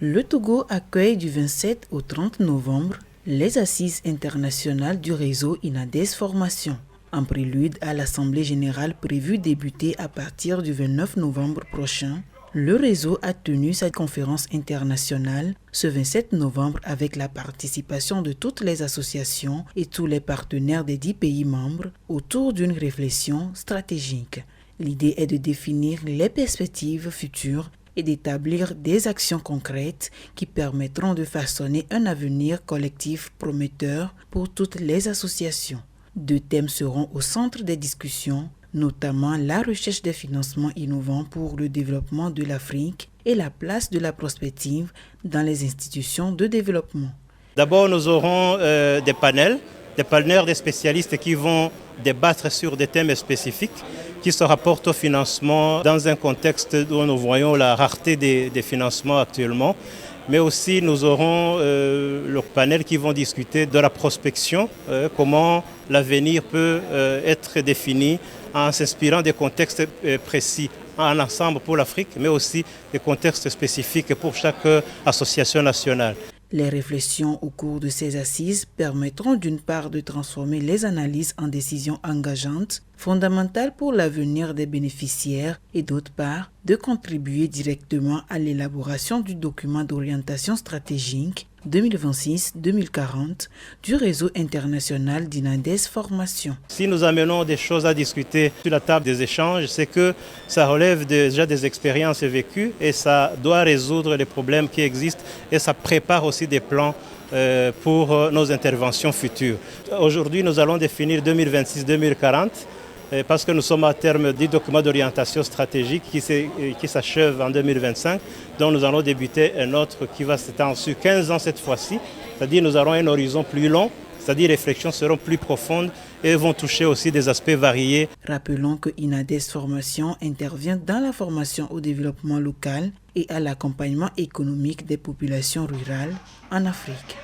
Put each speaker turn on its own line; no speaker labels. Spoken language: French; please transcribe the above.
Le Togo accueille du 27 au 30 novembre les assises internationales du réseau INADES Formation, en prélude à l'Assemblée générale prévue débuter à partir du 29 novembre prochain. Le réseau a tenu sa conférence internationale ce 27 novembre avec la participation de toutes les associations et tous les partenaires des 10 pays membres autour d'une réflexion stratégique. L'idée est de définir les perspectives futures et d'établir des actions concrètes qui permettront de façonner un avenir collectif prometteur pour toutes les associations. 2 thèmes seront au centre des discussions, notamment la recherche des financements innovants pour le développement de l'Afrique et la place de la prospective dans les institutions de développement.
D'abord, nous aurons des panels, des spécialistes qui vont débattre sur des thèmes spécifiques qui se rapportent au financement dans un contexte où nous voyons la rareté des financements actuellement. Mais aussi nous aurons le panel qui vont discuter de la prospection, comment l'avenir peut être défini en s'inspirant des contextes précis en ensemble pour l'Afrique, mais aussi des contextes spécifiques pour chaque association nationale.
Les réflexions au cours de ces assises permettront d'une part de transformer les analyses en décisions engageantes, fondamentales pour l'avenir des bénéficiaires, et d'autre part de contribuer directement à l'élaboration du document d'orientation stratégique 2026-2040 du réseau international d'INADES Formation.
Si nous amenons des choses à discuter sur la table des échanges, c'est que ça relève déjà des expériences vécues et ça doit résoudre les problèmes qui existent et ça prépare aussi des plans pour nos interventions futures. Aujourd'hui, nous allons définir 2026-2040 parce que nous sommes à terme du document d'orientation stratégique qui s'achève en 2025, dont nous allons débuter un autre qui va s'étendre sur 15 ans cette fois-ci, c'est-à-dire nous aurons un horizon plus long, c'est-à-dire les réflexions seront plus profondes et vont toucher aussi des aspects variés.
Rappelons que INADES Formation intervient dans la formation au développement local et à l'accompagnement économique des populations rurales en Afrique.